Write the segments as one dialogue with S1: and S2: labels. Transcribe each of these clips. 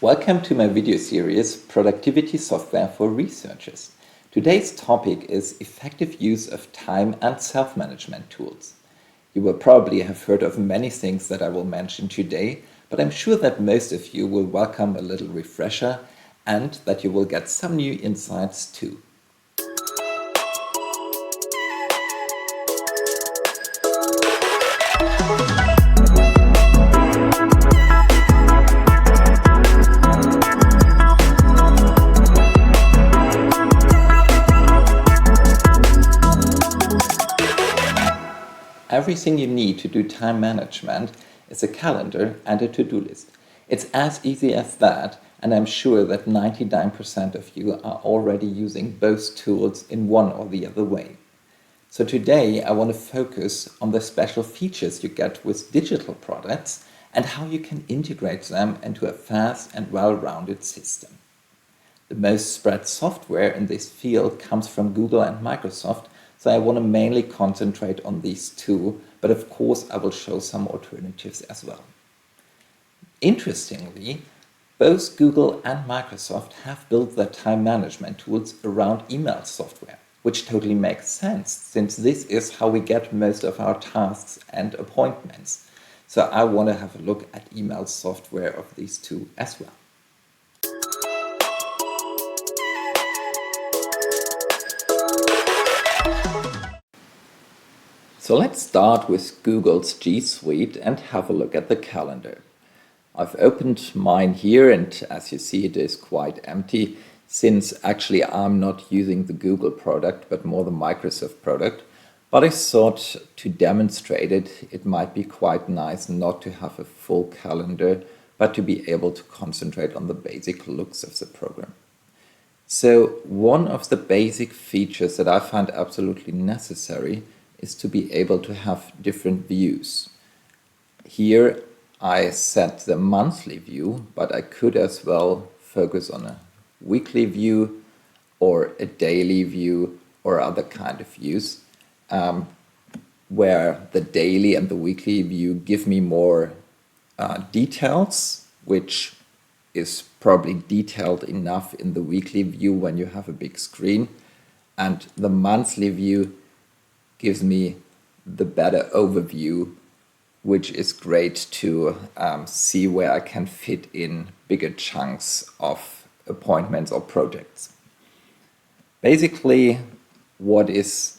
S1: Welcome to my video series, Productivity Software for Researchers. Today's topic is effective use of time and self-management tools. You will probably have heard of many things that I will mention today, but I'm sure that most of you will welcome a little refresher and that you will get some new insights too. Everything you need to do time management is a calendar and a to-do list. It's as easy as that, and I'm sure that 99% of you are already using both tools in one or the other way. So today I want to focus on the special features you get with digital products and how you can integrate them into a fast and well-rounded system. The most spread software in this field comes from Google and Microsoft, so I want to mainly concentrate on these two, but of course I will show some alternatives as well. Interestingly, both Google and Microsoft have built their time management tools around email software, which totally makes sense since this is how we get most of our tasks and appointments. So I want to have a look at email software of these two as well. So let's start with Google's GSuite and have a look at the calendar. I've opened mine here and as you see it is quite empty since actually I'm not using the Google product but more the Microsoft product. But I thought to demonstrate it, it might be quite nice not to have a full calendar but to be able to concentrate on the basic looks of the program. So one of the basic features that I find absolutely necessary is to be able to have different views. Here I set the monthly view, but I could as well focus on a weekly view or a daily view or other kind of views, where the daily and the weekly view give me more details, which is probably detailed enough in the weekly view when you have a big screen, and the monthly view gives me the better overview, which is great to see where I can fit in bigger chunks of appointments or projects. Basically, what is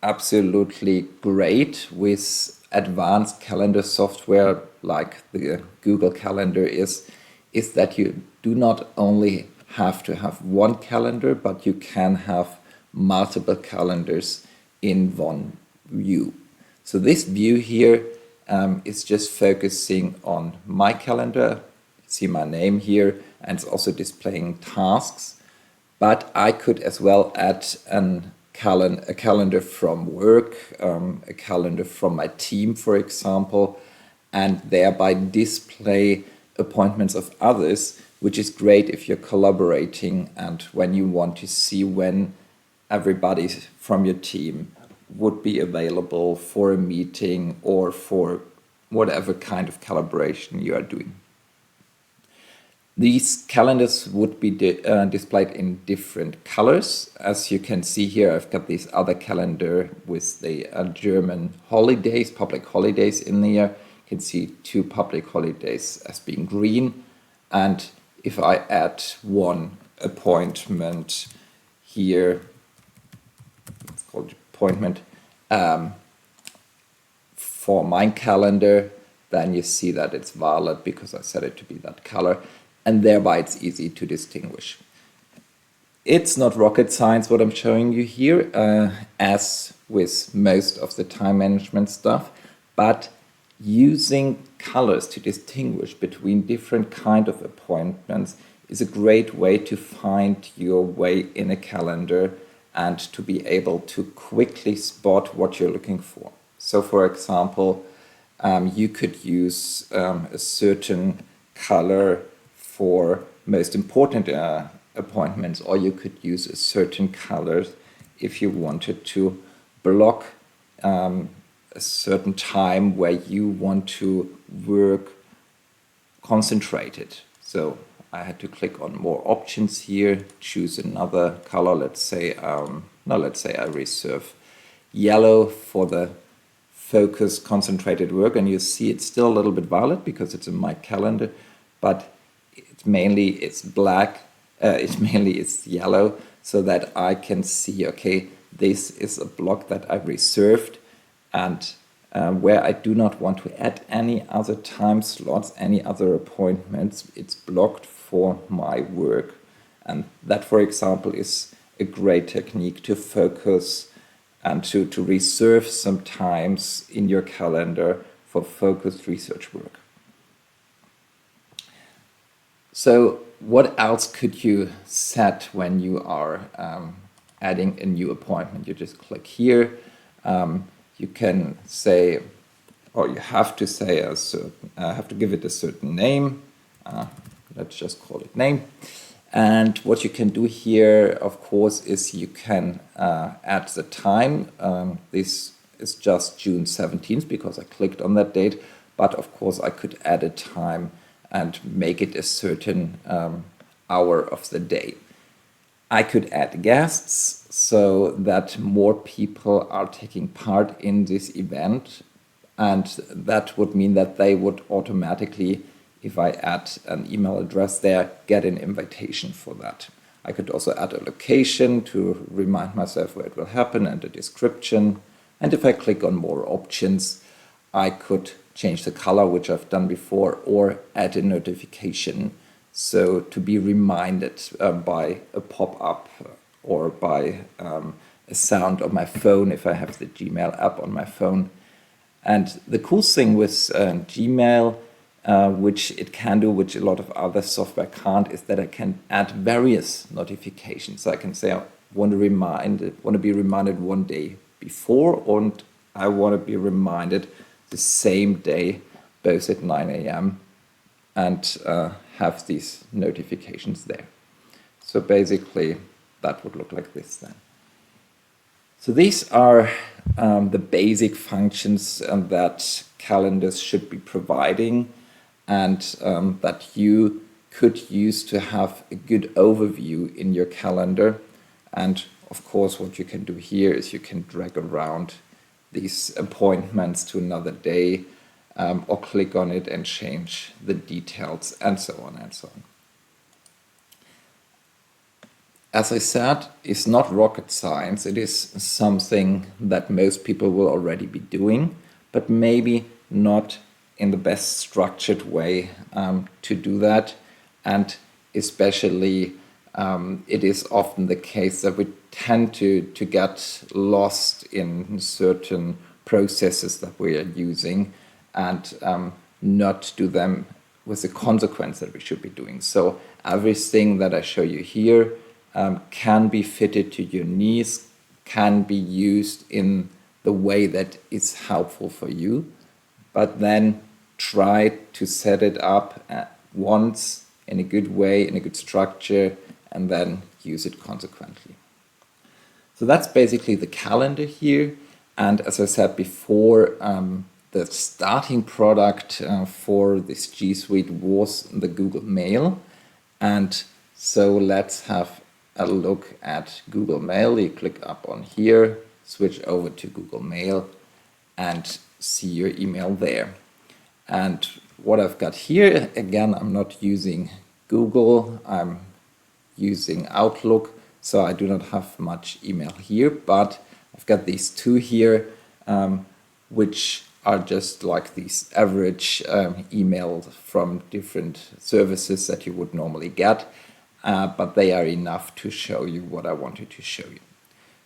S1: absolutely great with advanced calendar software like the Google Calendar is that you do not only have to have one calendar, but you can have multiple calendars in one view. So this view here is just focusing on my calendar. You see my name here, and it's also displaying tasks. But I could as well add a calendar from work, a calendar from my team, for example, and thereby display appointments of others, which is great if you're collaborating and when you want to see when everybody from your team would be available for a meeting or for whatever kind of collaboration you are doing. These calendars would be displayed in different colors. As you can see here, I've got this other calendar with the German holidays, public holidays in there. You can see two public holidays as being green. And if I add one appointment here, it's called appointment, for my calendar, then you see that it's violet because I set it to be that color, and thereby it's easy to distinguish. It's not rocket science what I'm showing you here, as with most of the time management stuff, but using colors to distinguish between different kind of appointments is a great way to find your way in a calendar and to be able to quickly spot what you're looking for. So for example, you could use a certain color for most important appointments, or you could use a certain color if you wanted to block a certain time where you want to work concentrated. So I had to click on more options here, choose another color. Let's say, let's say I reserve yellow for the focus concentrated work, and you see it's still a little bit valid because it's in my calendar, but it's black, it's yellow, so that I can see, okay, this is a block that I reserved, and where I do not want to add any other time slots, any other appointments, it's blocked for my work. And that, for example, is a great technique to focus and to reserve some times in your calendar for focused research work. So what else could you set when you are adding a new appointment? You just click here. You can say, or you have to say a certain, have to give it a certain name. Let's just call it name. And what you can do here, of course, is you can add the time. This is just June 17th because I clicked on that date. But of course, I could add a time and make it a certain hour of the day. I could add guests so that more people are taking part in this event. And that would mean that they would automatically, if I add an email address there, get an invitation for that. I could also add a location to remind myself where it will happen and a description. And if I click on more options, I could change the color, which I've done before, or add a notification. So to be reminded by a pop-up or by a sound on my phone if I have the Gmail app on my phone. And the cool thing with Gmail, which it can do, which a lot of other software can't, is that I can add various notifications. So I can say I want to be reminded one day before, and I want to be reminded the same day, both at 9 a.m. and have these notifications there. So basically, that would look like this then. So these are the basic functions that calendars should be providing, and that you could use to have a good overview in your calendar. And of course, what you can do here is you can drag around these appointments to another day, or click on it and change the details, and so on and so on. As I said, it's not rocket science. It is something that most people will already be doing, but maybe not in the best structured way to do that. And especially, it is often the case that we tend to get lost in certain processes that we are using and not do them with the consequence that we should be doing. So everything that I show you here can be fitted to your needs, can be used in the way that is helpful for you, but then try to set it up at once in a good way, in a good structure, and then use it consequently. So that's basically the calendar here. And as I said before, the starting product for this GSuite was the Google Mail. And so let's have a look at Google Mail. You click up on here, switch over to Google Mail, and see your email there. And what I've got here, again, I'm not using Google, I'm using Outlook, so I do not have much email here, but I've got these two here, which are just like these average emails from different services that you would normally get, but they are enough to show you what I wanted to show you.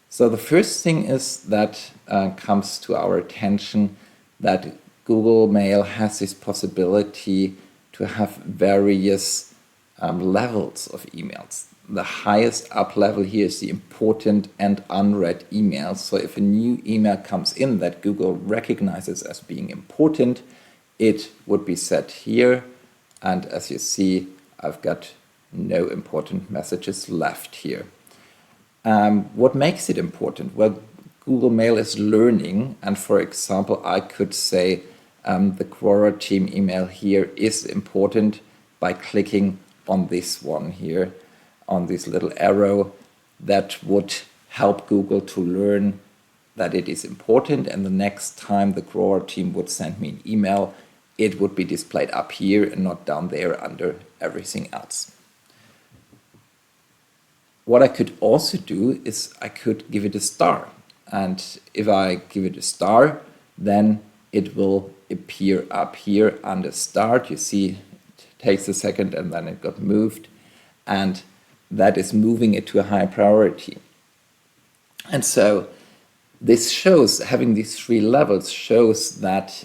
S1: So the first thing is that comes to our attention that Google Mail has this possibility to have various levels of emails. The highest up level here is the important and unread emails. So if a new email comes in that Google recognizes as being important, it would be set here. And as you see, I've got no important messages left here. What makes it important? Well, Google Mail is learning. And for example, I could say the Quora team email here is important by clicking on this one here, on this little arrow, that would help Google to learn that it is important, and the next time the Quora team would send me an email, it would be displayed up here and not down there under everything else. What I could also do is I could give it a star, and if I give it a star, then it will appear up here under start. You see, it takes a second and then it got moved, and that is moving it to a higher priority. And so this shows, having these 3 levels shows that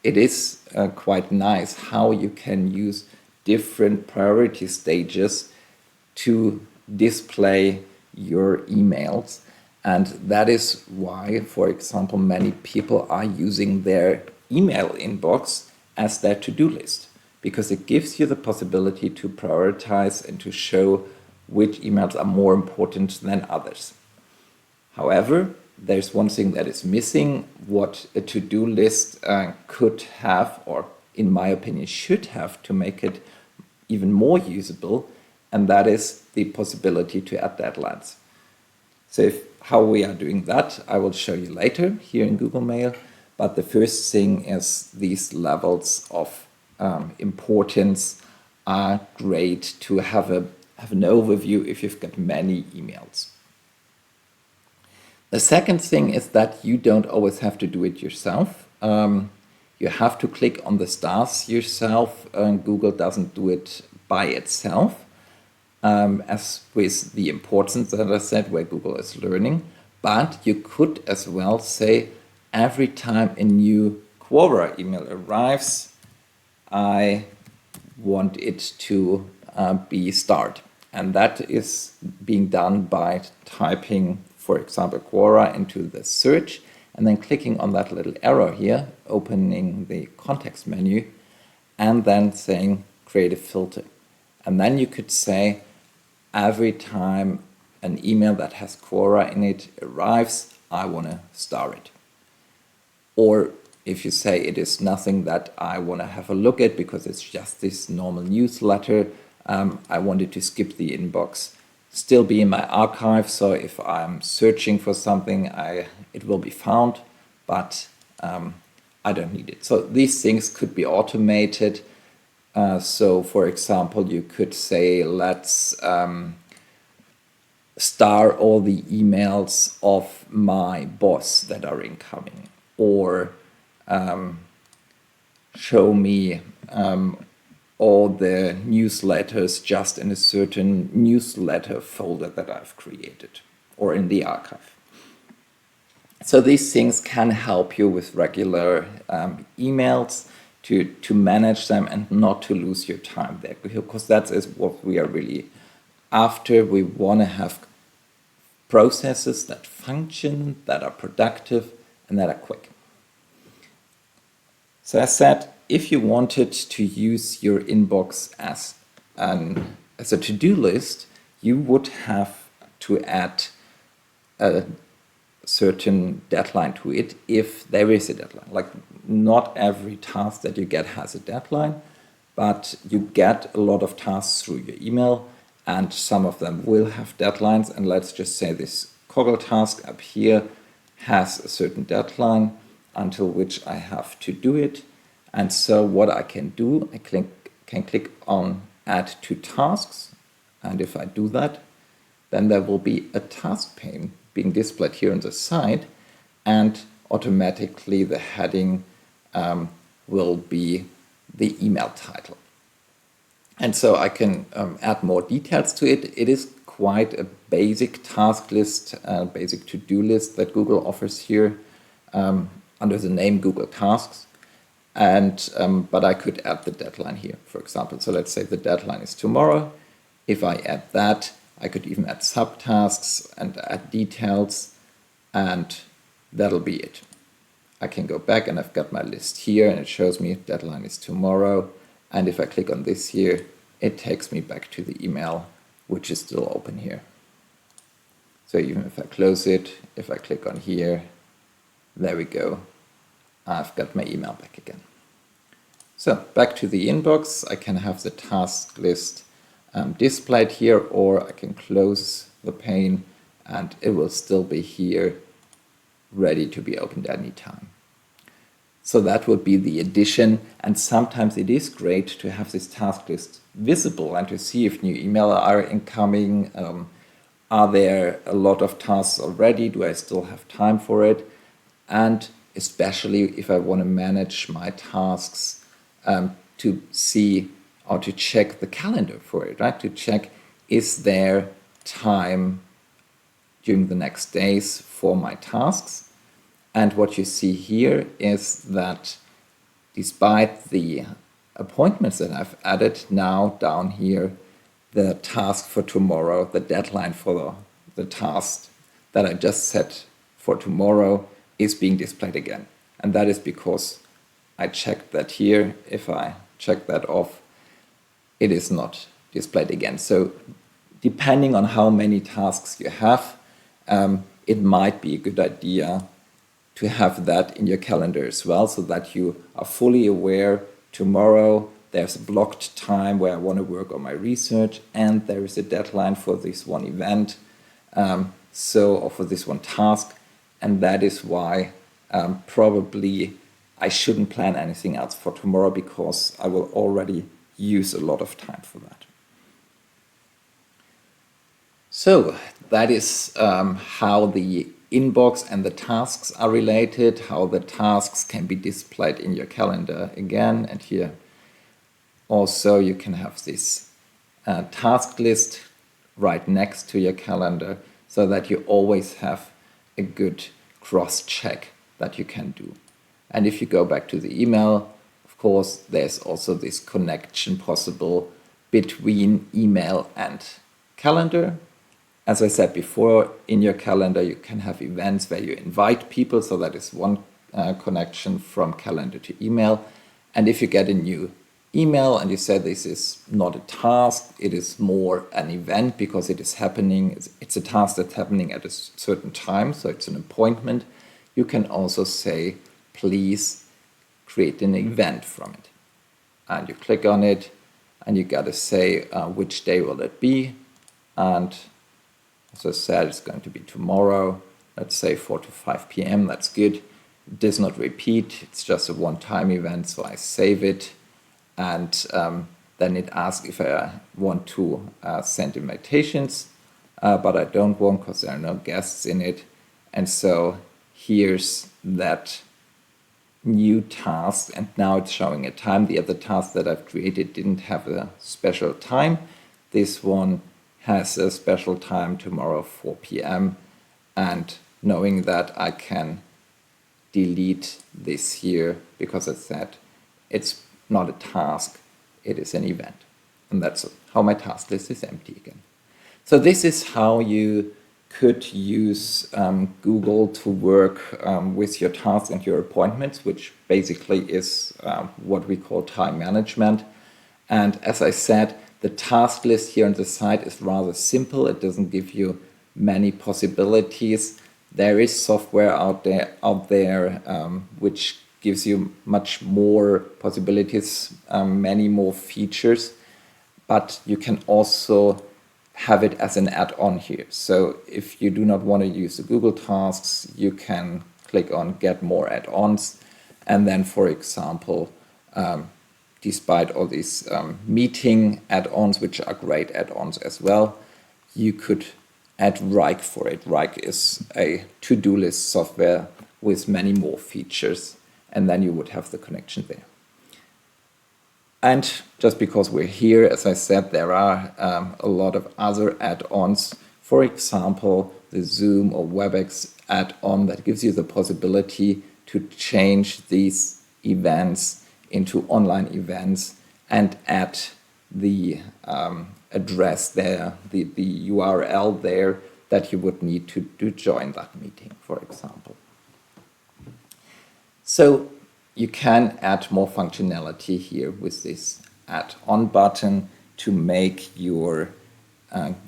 S1: it is quite nice how you can use different priority stages to display your emails. And that is why, for example, many people are using their email inbox as their to-do list, because it gives you the possibility to prioritize and to show which emails are more important than others. However, there's one thing that is missing, what a to-do list could have, or in my opinion should have, to make it even more usable, and that is the possibility to add deadlines. So how we are doing that, I will show you later here in Google Mail, but the first thing is these levels of importance are great to have an overview if you've got many emails. The second thing is that you don't always have to do it yourself. You have to click on the stars yourself. Google doesn't do it by itself, as with the importance that I said, where Google is learning. But you could as well say, every time a new Quora email arrives, I want it to be starred. And that is being done by typing, for example, Quora into the search and then clicking on that little arrow here, opening the context menu, and then saying create a filter. And then you could say every time an email that has Quora in it arrives, I want to star it. Or if you say it is nothing that I want to have a look at because it's just this normal newsletter, I wanted to skip the inbox, still be in my archive, so if I'm searching for something, it will be found, but I don't need it. So these things could be automated. So for example, you could say, let's star all the emails of my boss that are incoming, or show me all the newsletters just in a certain newsletter folder that I've created or in the archive. So these things can help you with regular emails to manage them and not to lose your time there, because that is what we are really after. We want to have processes that function, that are productive, and that are quick. So as said, if you wanted to use your inbox as a to-do list, you would have to add a certain deadline to it if there is a deadline. Like, not every task that you get has a deadline, but you get a lot of tasks through your email, and some of them will have deadlines. And let's just say this Coggle task up here has a certain deadline until which I have to do it. And so what I can do, I can click on Add to Tasks, and if I do that, then there will be a task pane being displayed here on the side, and automatically the heading will be the email title. And so I can add more details to it. It is quite a basic task list, basic to-do list that Google offers here under the name Google Tasks. And but I could add the deadline here, for example. So let's say the deadline is tomorrow. If I add that, I could even add subtasks and add details, and that'll be it. I can go back and I've got my list here, and it shows me deadline is tomorrow. And if I click on this here, it takes me back to the email, which is still open here. So even if I close it, if I click on here, there we go. I've got my email back again. So back to the inbox, I can have the task list displayed here, or I can close the pane and it will still be here, ready to be opened anytime. So that would be the addition, and sometimes it is great to have this task list visible and to see if new emails are incoming. Are there a lot of tasks already? Do I still have time for it? And especially if I want to manage my tasks, to see or to check the calendar for it, right? To check, is there time during the next days for my tasks? And what you see here is that despite the appointments that I've added, now down here, the task for tomorrow, the deadline for the task that I just set for tomorrow is being displayed again. And that is because I checked that here. If I check that off, it is not displayed again. So depending on how many tasks you have, it might be a good idea to have that in your calendar as well, so that you are fully aware tomorrow there's a blocked time where I want to work on my research, and there is a deadline for this one event, or for this one task. And that is why probably I shouldn't plan anything else for tomorrow, because I will already use a lot of time for that. So that is how the inbox and the tasks are related, how the tasks can be displayed in your calendar again. And here also you can have this task list right next to your calendar, so that you always have a good cross-check that you can do. And if you go back to the email, of course, there's also this connection possible between email and calendar. As I said before, in your calendar, you can have events where you invite people. So that is one connection from calendar to email. And if you get a new email and you say this is not a task, it is more an event because it is happening, it's a task that's happening at a certain time, so it's an appointment, you can also say, please create an event from it. And you click on it and you got to say which day will it be. And as I said, it's going to be tomorrow, let's say 4 to 5 p.m. That's good. It does not repeat. It's just a one-time event, so I save it. And then it asks if I want to send invitations, but I don't want, because there are no guests in it. And so here's that new task, and now it's showing a time. The other task that I've created didn't have a special time. This one has a special time tomorrow, 4 p.m. And knowing that, I can delete this here, because I said it's not a task, it is an event. And that's how my task list is empty again. So this is how you could use Google to work with your tasks and your appointments, which basically is what we call time management. And as I said, the task list here on the site is rather simple. It doesn't give you many possibilities. There is software out there which gives you much more possibilities, many more features, but you can also have it as an add-on here. So if you do not want to use the Google tasks, you can click on Get More Add-ons, and then, for example, despite all these meeting add-ons, which are great add-ons as well, you could add Rike for it. Rike is a to-do list software with many more features, and then you would have the connection there. And just because we're here, as I said, there are a lot of other add-ons. For example, the Zoom or WebEx add-on that gives you the possibility to change these events into online events and add the address there, the URL there that you would need to join that meeting, for example. So you can add more functionality here with this add-on button to make your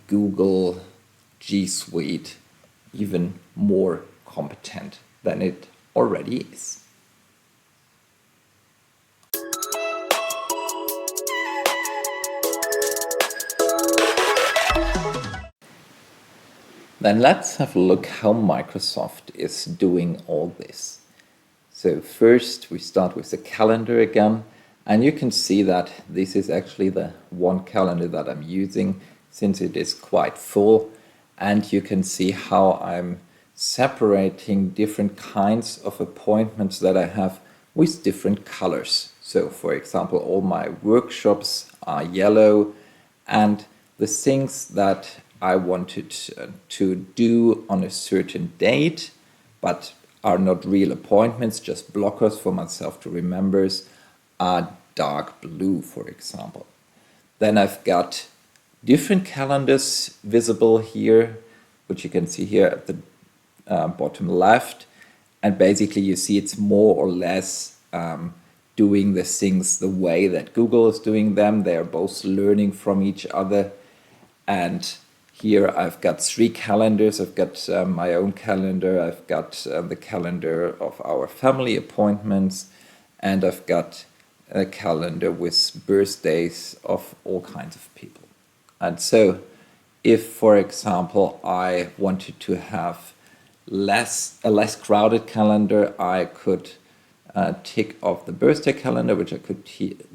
S1: Google G Suite even more competent than it already is. Then let's have a look how Microsoft is doing all this. So first we start with the calendar again, and you can see that this is actually the one calendar that I'm using since it is quite full, and you can see how I'm separating different kinds of appointments that I have with different colors. So for example, all my workshops are yellow, and the things that I wanted to do on a certain date, but are not real appointments, just blockers for myself to remember, are dark blue, for example. Then I've got different calendars visible here, which you can see here at the bottom left. And basically you see it's more or less doing the things the way that Google is doing them. They are both learning from each other. And here I've got 3 calendars. I've got my own calendar, I've got the calendar of our family appointments, and I've got a calendar with birthdays of all kinds of people. And so if, for example, I wanted to have a less crowded calendar, I could tick off the birthday calendar, which I could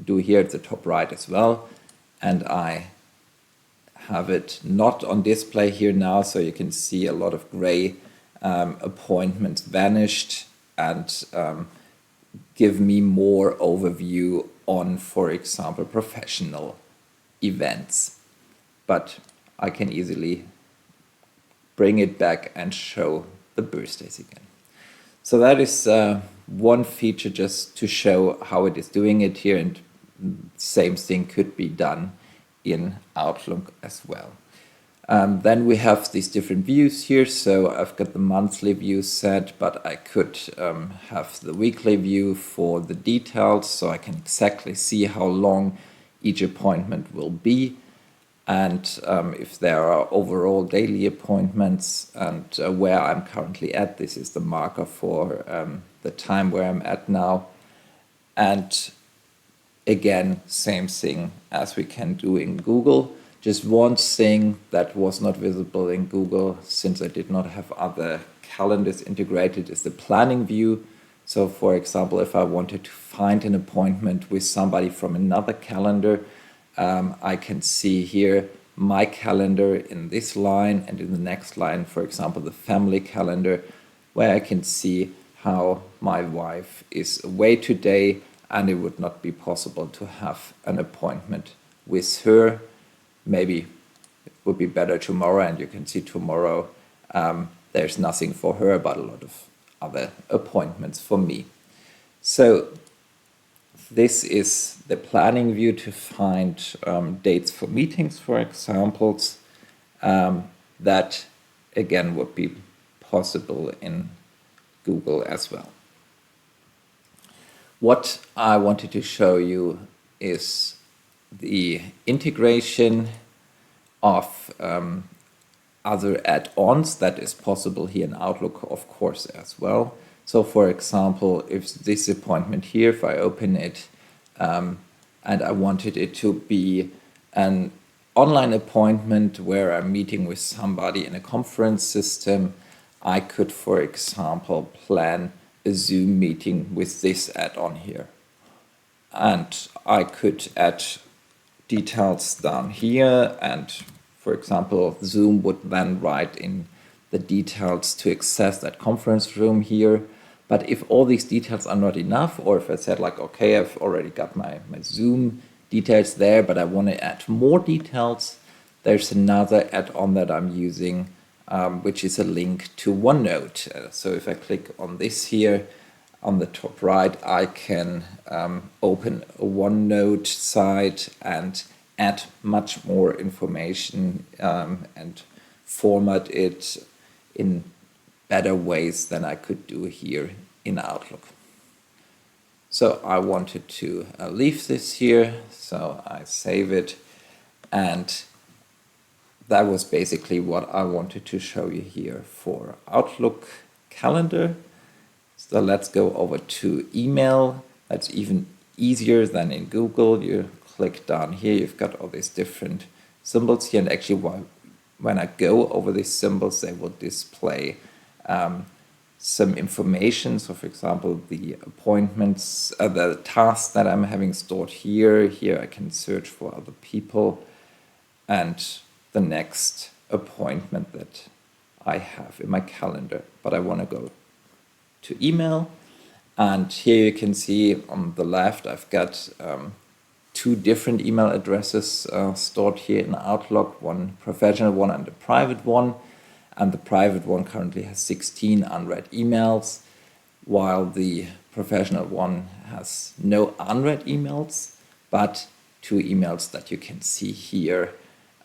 S1: do here at the top right as well, and I have it not on display here now, so you can see a lot of gray appointments vanished and give me more overview on, for example, professional events. But I can easily bring it back and show the birthdays again. So that is one feature just to show how it is doing it here, and same thing could be done in Outlook as well. Then we have these different views here. So I've got the monthly view set, but I could have the weekly view for the details, so I can exactly see how long each appointment will be, and if there are overall daily appointments, and where I'm currently at. This is the marker for the time where I'm at now. And again, same thing as we can do in Google. Just one thing that was not visible in Google, since I did not have other calendars integrated, is the planning view. So for example, if I wanted to find an appointment with somebody from another calendar, I can see here my calendar in this line, and in the next line, for example, the family calendar, where I can see how my wife is away today, and it would not be possible to have an appointment with her. Maybe it would be better tomorrow, and you can see tomorrow there's nothing for her, but a lot of other appointments for me. So this is the planning view to find dates for meetings, for examples. That again would be possible in Google as well. What I wanted to show you is the integration of other add-ons that is possible here in Outlook, of course, as well. So for example, if this appointment here, if I open it and I wanted it to be an online appointment where I'm meeting with somebody in a conference system, I could, for example, plan a Zoom meeting with this add-on here. And I could add details down here, and for example, Zoom would then write in the details to access that conference room here. But if all these details are not enough, or if I said like, okay, I've already got my Zoom details there, but I want to add more details, there's another add-on that I'm using, which is a link to OneNote. So if I click on this here, on the top right, I can open a OneNote site and add much more information and format it in better ways than I could do here in Outlook. So I wanted to leave this here, so I save it, and that was basically what I wanted to show you here for Outlook Calendar. So let's go over to email. That's even easier than in Google. You click down here, you've got all these different symbols here, and actually when I go over these symbols, they will display some information. So for example, the appointments, the tasks that I'm having stored here. Here I can search for other people and the next appointment that I have in my calendar. But I want to go to email. And here you can see on the left, I've got two different email addresses stored here in Outlook, one professional one and a private one. And the private one currently has 16 unread emails, while the professional one has no unread emails, but two emails that you can see here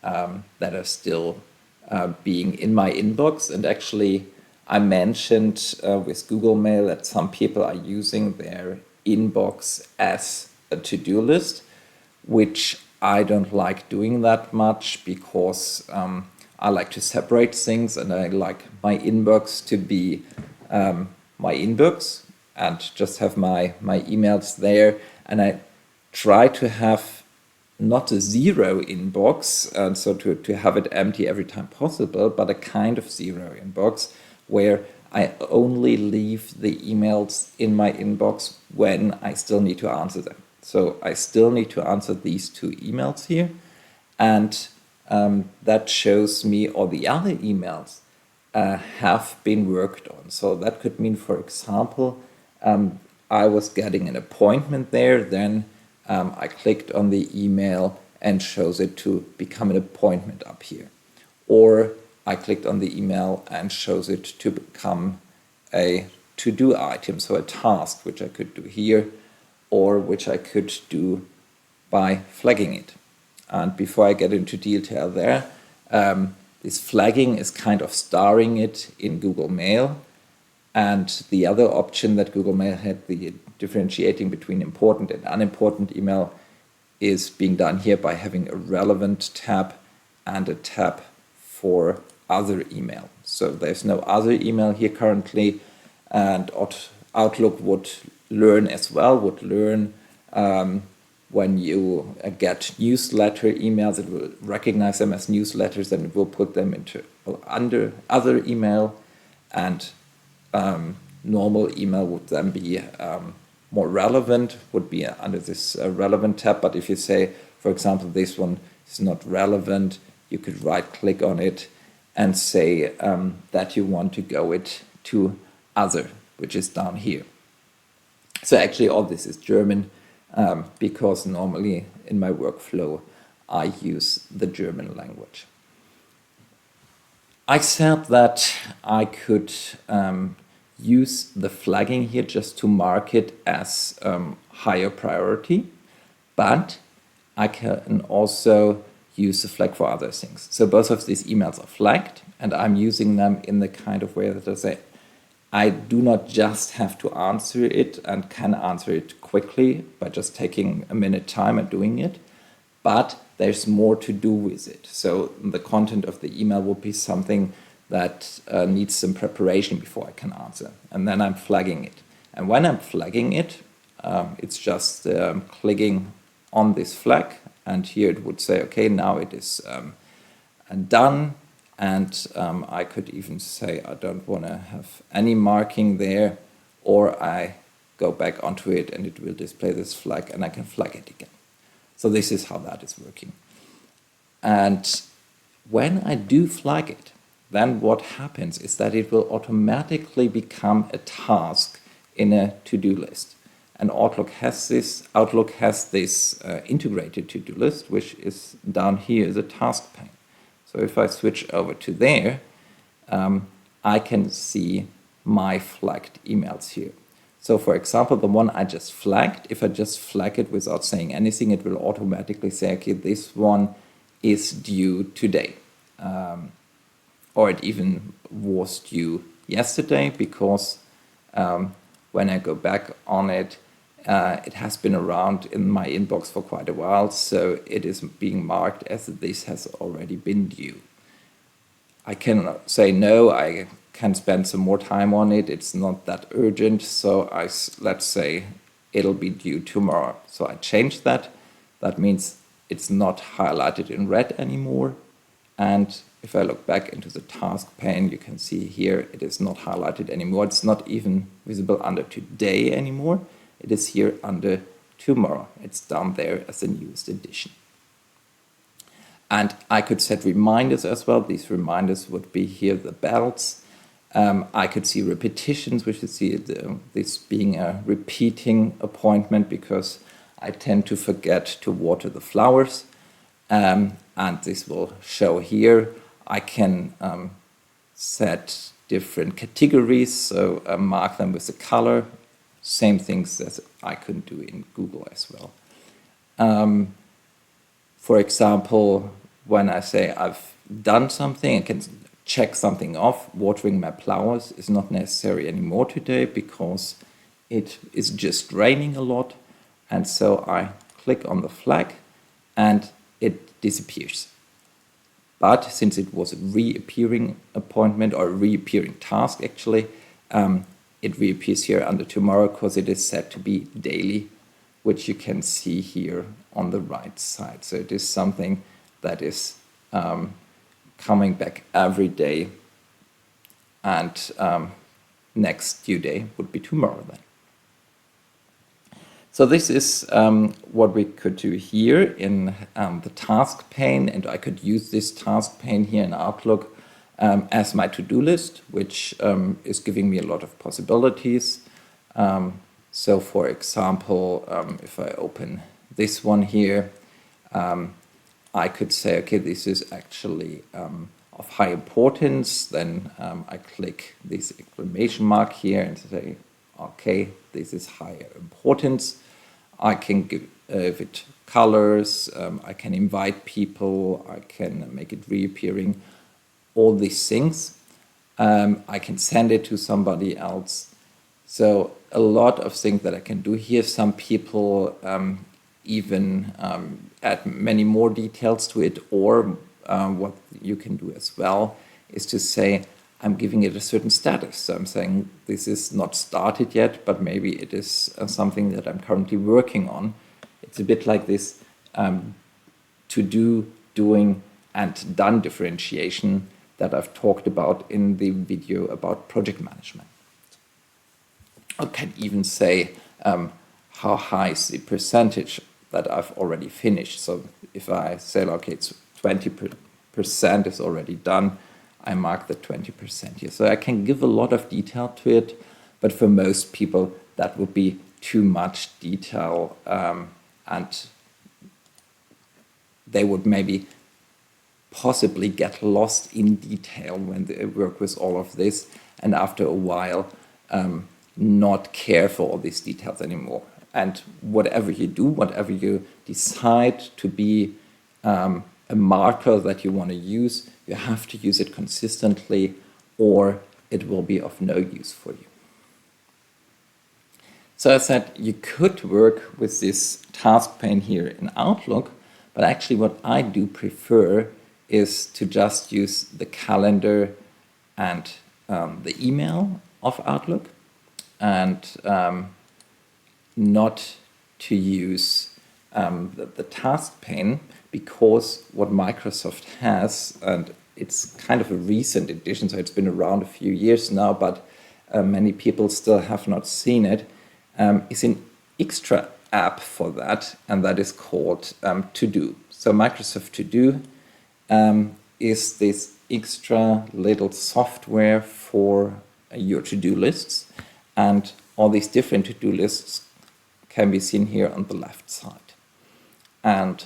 S1: that are still being in my inbox. And actually, I mentioned with Google Mail that some people are using their inbox as a to-do list, which I don't like doing that much because I like to separate things, and I like my inbox to be my inbox and just have my emails there. And I try to have not a zero inbox, and so to have it empty every time possible, but a kind of zero inbox where I only leave the emails in my inbox when I still need to answer them. So I still need to answer these two emails here, and that shows me all the other emails have been worked on. So that could mean, for example, I was getting an appointment there, then I clicked on the email and shows it to become an appointment up here. Or I clicked on the email and shows it to become a to-do item, so a task, which I could do here, or which I could do by flagging it. And before I get into detail there, this flagging is kind of starring it in Google Mail. And the other option that Google Mail had, the differentiating between important and unimportant email, is being done here by having a relevant tab and a tab for other email. So there's no other email here currently, and Outlook would learn as well, when you get newsletter emails, it will recognize them as newsletters and it will put them into under other email, and normal email would then be more relevant, would be under this relevant tab. But if you say, for example, this one is not relevant, you could right click on it and say that you want to go it to other, which is down here. So actually all this is German because normally in my workflow I use the German language. I said that I could use the flagging here just to mark it as higher priority, but I can also use the flag for other things. So both of these emails are flagged, and I'm using them in the kind of way that I say, I do not just have to answer it and can answer it quickly by just taking a minute time and doing it, but there's more to do with it. So the content of the email will be something that needs some preparation before I can answer. And then I'm flagging it. And when I'm flagging it, it's just clicking on this flag. And here it would say, okay, now it is done. And I could even say I don't want to have any marking there, or I go back onto it and it will display this flag and I can flag it again. So this is how that is working. And when I do flag it, then what happens is that it will automatically become a task in a to-do list. And Outlook has this integrated to-do list, which is down here as a task pane. So if I switch over to there, I can see my flagged emails here. So for example, the one I just flagged, if I just flag it without saying anything, it will automatically say, okay, this one is due today. Or it even was due yesterday, because when I go back on it, it has been around in my inbox for quite a while, so it is being marked as this has already been due. I can say no, I can spend some more time on it, it's not that urgent, so let's say it'll be due tomorrow. So I change that. That means it's not highlighted in red anymore, And if I look back into the task pane, you can see here it is not highlighted anymore. It's not even visible under today anymore. It is here under tomorrow. It's down there as the newest edition. And I could set reminders as well. These reminders would be here, the bells. I could see repetitions, which is this being a repeating appointment because I tend to forget to water the flowers. And this will show here. I can set different categories, so mark them with the color. Same things as I could do in Google as well. For example, when I say I've done something, I can check something off. Watering my flowers is not necessary anymore today because it is just raining a lot. And so I click on the flag and it disappears. But since it was a reappearing appointment or a reappearing task actually, it reappears here under tomorrow because it is set to be daily, which you can see here on the right side. So it is something that is coming back every day, and next due day would be tomorrow then. So this is what we could do here in the task pane, and I could use this task pane here in Outlook as my to-do list, which is giving me a lot of possibilities. So for example, if I open this one here, I could say, okay, this is actually of high importance. Then I click this exclamation mark here and say, okay, this is higher importance. I can give it colors, I can invite people, I can make it reappearing, all these things. I can send it to somebody else. So a lot of things that I can do here. Some people even add many more details to it, or what you can do as well is to say, I'm giving it a certain status. So I'm saying this is not started yet, but maybe it is something that I'm currently working on. It's a bit like this to do, doing, and done differentiation that I've talked about in the video about project management. I can even say how high is the percentage that I've already finished. So if I say, okay, it's 20% is already done, I mark the 20% here. So I can give a lot of detail to it, but for most people that would be too much detail, and they would maybe possibly get lost in detail when they work with all of this, and after a while not care for all these details anymore. And whatever you do, whatever you decide to be a marker that you want to use, you have to use it consistently or it will be of no use for you. So I said you could work with this task pane here in Outlook, but actually what I do prefer is to just use the calendar and the email of Outlook, and not to use the task pane, because what Microsoft has, and it's kind of a recent addition, so it's been around a few years now, but many people still have not seen it, is an extra app for that, and that is called ToDo. So Microsoft ToDo is this extra little software for your to-do lists, and all these different to-do lists can be seen here on the left side. And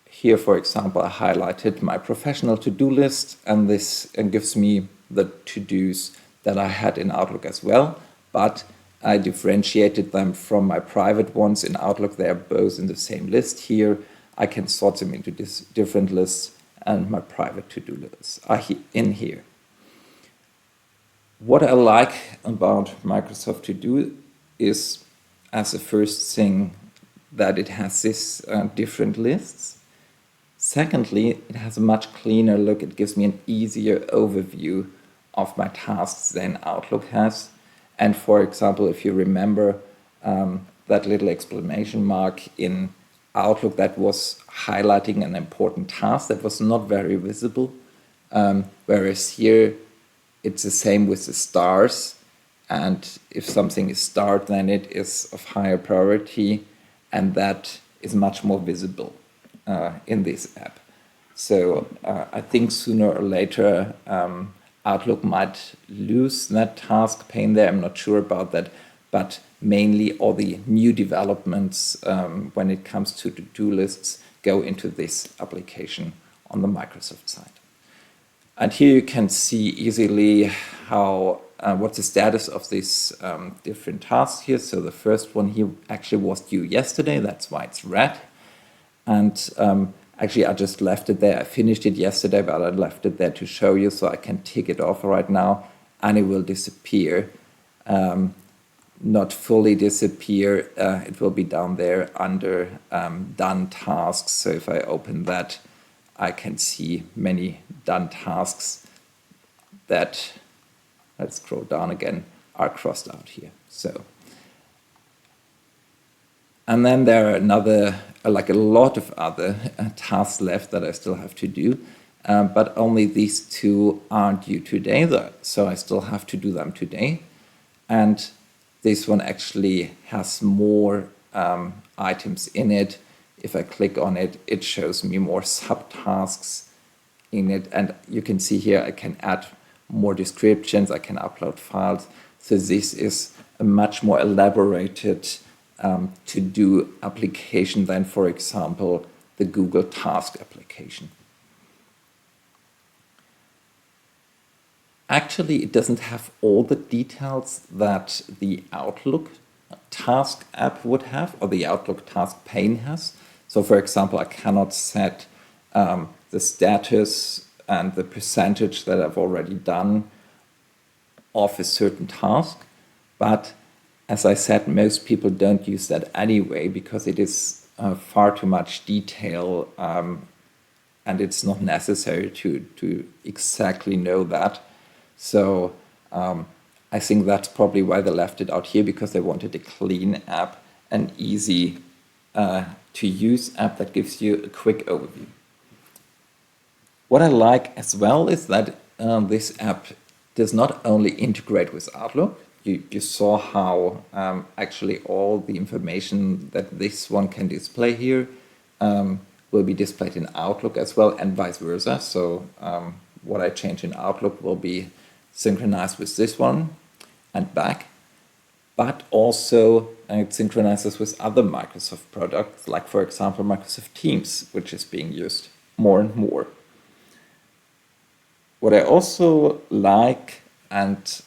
S1: here, for example, I highlighted my professional to-do list, and this gives me the to-dos that I had in Outlook as well, but I differentiated them from my private ones in Outlook. They are both in the same list here. I can sort them into different lists, and my private to-do lists are in here. What I like about Microsoft ToDo is, as a first thing, that it has this different lists. Secondly, it has a much cleaner look. It gives me an easier overview of my tasks than Outlook has. And for example, if you remember that little exclamation mark in Outlook that was highlighting an important task that was not very visible. Whereas here, it's the same with the stars. And if something is starred, then it is of higher priority, and that is much more visible in this app. So I think sooner or later, Outlook might lose that task pane there. I'm not sure about that, but mainly all the new developments when it comes to to-do lists go into this application on the Microsoft side. And here you can see easily how what's the status of these different tasks here. So the first one here actually was due yesterday. That's why it's red. And actually, I just left it there. I finished it yesterday, but I left it there to show you so I can tick it off right now, and it will disappear. Not fully disappear. It will be down there under done tasks. So if I open that, I can see many done tasks that, let's scroll down again, are crossed out here. So, and then there are like a lot of other tasks left that I still have to do, but only these two are due today, so I still have to do them today. And this one actually has more items in it. If I click on it, it shows me more subtasks in it. And you can see here I can add more descriptions, I can upload files. So this is a much more elaborated to-do application than, for example, the Google Task application. Actually, it doesn't have all the details that the Outlook Task app would have, or the Outlook Task pane has. So, for example, I cannot set the status and the percentage that I've already done of a certain task. But as I said, most people don't use that anyway because it is far too much detail and it's not necessary to exactly know that. So I think that's probably why they left it out here, because they wanted a clean app, an easy to use app that gives you a quick overview. What I like as well is that this app does not only integrate with Outlook. You saw how actually all the information that this one can display here will be displayed in Outlook as well, and vice versa. So what I change in Outlook will be synchronized with this one and back. But also it synchronizes with other Microsoft products, like for example Microsoft Teams, which is being used more and more. What I also like, and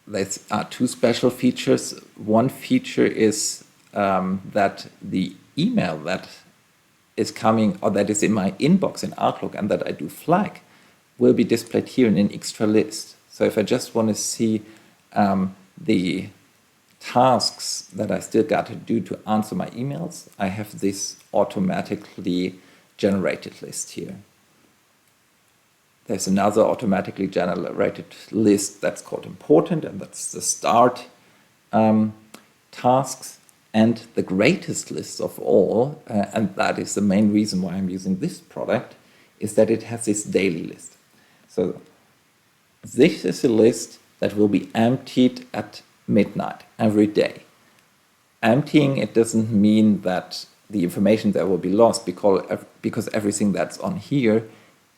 S1: there are two special features. One feature is that the email that is coming, or that is in my inbox in Outlook and that I do flag, will be displayed here in an extra list. So if I just want to see the tasks that I still got to do to answer my emails, I have this automatically generated list here. There's another automatically generated list that's called important, and that's the start tasks. And the greatest list of all, and that is the main reason why I'm using this product, is that it has this daily list. So this is a list that will be emptied at midnight every day. Emptying it doesn't mean that the information there will be lost, because everything that's on here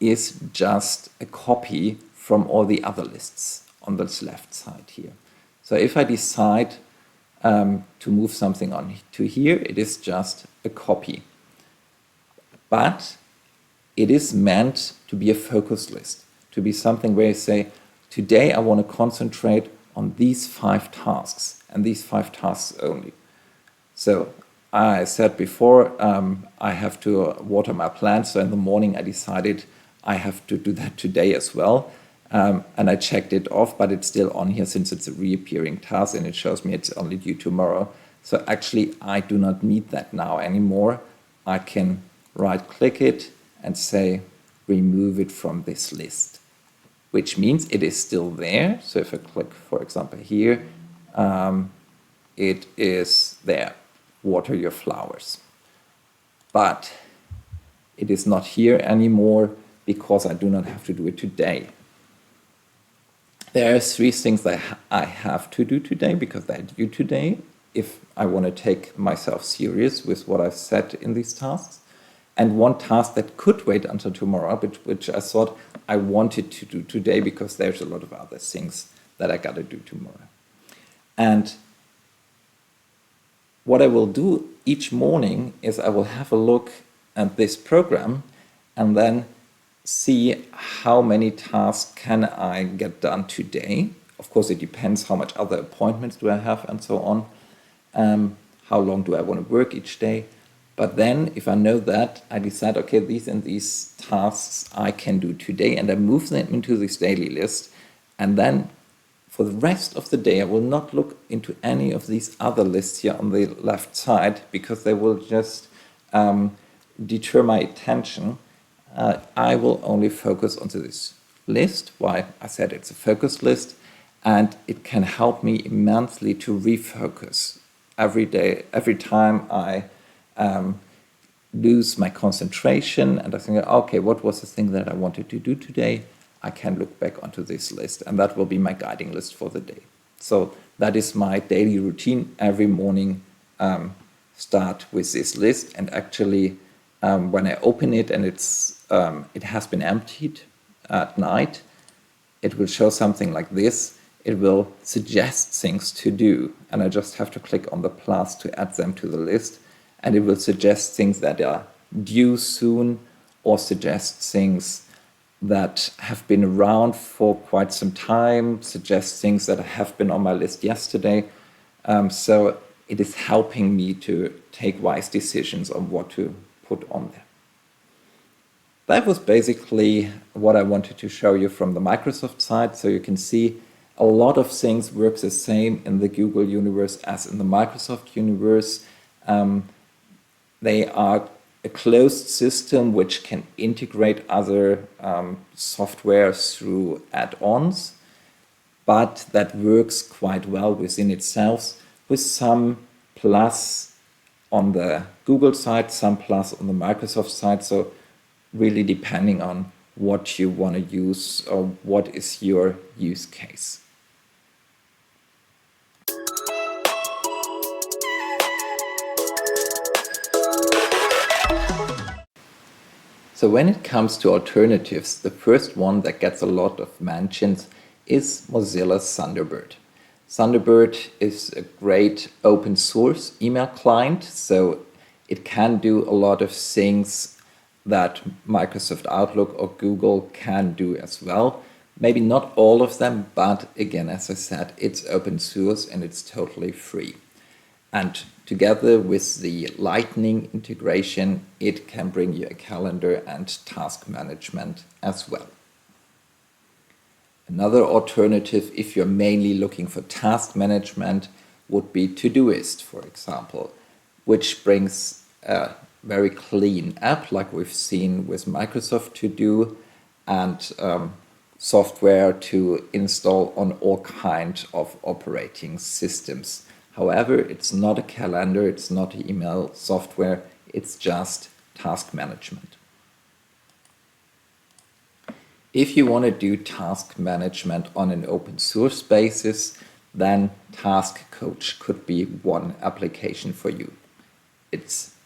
S1: is just a copy from all the other lists on this left side here. So if I decide to move something on to here, it is just a copy. But it is meant to be a focus list, to be something where you say, today I want to concentrate on these 5 tasks and these 5 tasks only. So I said before, I have to water my plants. So in the morning I decided I have to do that today as well. And I checked it off, but it's still on here since it's a reappearing task and it shows me it's only due tomorrow. So actually I do not need that now anymore. I can right click it and say remove it from this list, which means it is still there. So if I click, for example, here, it is there, water your flowers. but it is not here anymore because I do not have to do it today. There are 3 things that I have to do today because they're due today if I want to take myself serious with what I've said in these tasks. And 1 task that could wait until tomorrow, which I thought I wanted to do today because there's a lot of other things that I got to do tomorrow. And what I will do each morning is I will have a look at this program and then see how many tasks can I get done today. Of course, it depends how much other appointments do I have and so on. How long do I want to work each day? But then if I know that, I decide, okay, these and these tasks I can do today, and I move them into this daily list. And then for the rest of the day, I will not look into any of these other lists here on the left side because they will just deter my attention. I will only focus on this list. Why I said it's a focus list, and it can help me immensely to refocus every day, every time I lose my concentration and I think, okay, what was the thing that I wanted to do today? I can look back onto this list, and that will be my guiding list for the day. So that is my daily routine. Every morning start with this list, and actually when I open it and it has been emptied at night, it will show something like this. It will suggest things to do, and I just have to click on the plus to add them to the list, and it will suggest things that are due soon or suggest things that have been around for quite some time, suggest things that have been on my list yesterday. So it is helping me to take wise decisions on what to put on there. That was basically what I wanted to show you from the Microsoft side. So you can see a lot of things work the same in the Google universe as in the Microsoft universe. They are a closed system which can integrate other software through add-ons, but that works quite well within itself, with some plus on the Google side, some plus on the Microsoft side. So really depending on what you want to use or what is your use case. So when it comes to alternatives, the first one that gets a lot of mentions is Mozilla's Thunderbird. Thunderbird is a great open source email client, so it can do a lot of things that Microsoft Outlook or Google can do as well. Maybe not all of them, but again, as I said, it's open source and it's totally free. And together with the Lightning integration, it can bring you a calendar and task management as well. Another alternative, if you're mainly looking for task management, would be Todoist, for example, which brings a very clean app like we've seen with Microsoft To Do, and software to install on all kinds of operating systems. However, it's not a calendar, it's not email software, it's just task management. If you want to do task management on an open source basis, then Task Coach could be one application for you. It's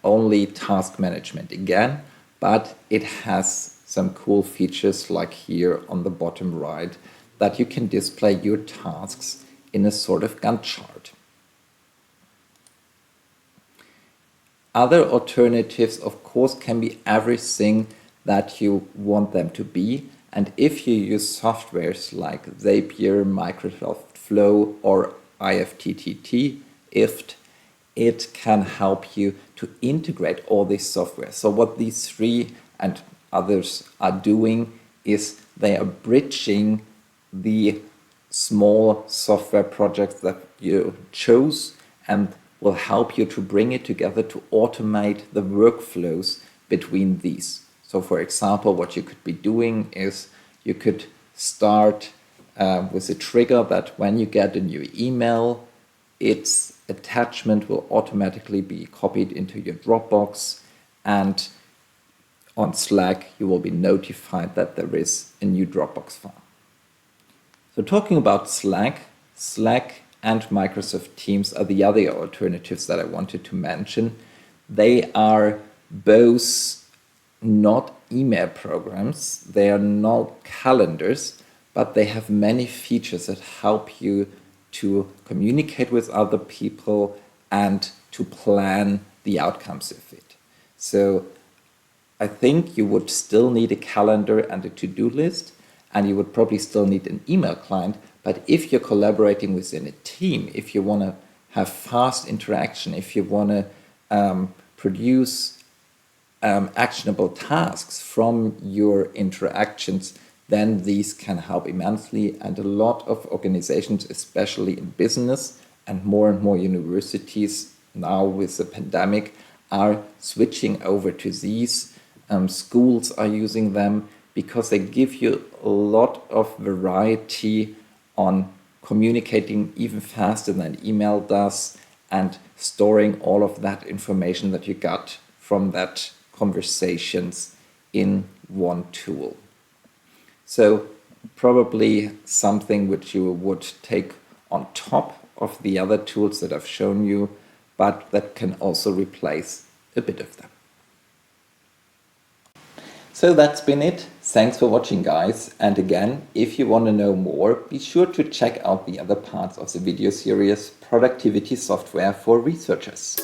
S1: only task management again, but it has some cool features like here on the bottom right, that you can display your tasks in a sort of Gantt chart. Other alternatives, of course, can be everything that you want them to be. And if you use softwares like Zapier, Microsoft Flow, or IFTTT, it can help you to integrate all this software. So what these 3 and others are doing is they are bridging the small software projects that you chose and will help you to bring it together to automate the workflows between these. So for example, what you could be doing is you could start with a trigger that when you get a new email, its attachment will automatically be copied into your Dropbox, and on Slack you will be notified that there is a new Dropbox file. So talking about Slack and Microsoft Teams are the other alternatives that I wanted to mention. They are both not email programs, they are not calendars, but they have many features that help you to communicate with other people and to plan the outcomes of it. So I think you would still need a calendar and a to-do list, and you would probably still need an email client. But if you're collaborating within a team, if you want to have fast interaction, if you want to produce actionable tasks from your interactions, then these can help immensely. And a lot of organizations, especially in business and more universities now with the pandemic, are switching over to these. Schools are using them because they give you a lot of variety on communicating even faster than email does and storing all of that information that you got from that conversations in one tool. So probably something which you would take on top of the other tools that I've shown you, but that can also replace a bit of them. So that's been it. Thanks for watching, guys. And again, if you want to know more, be sure to check out the other parts of the video series, Productivity Software for Researchers.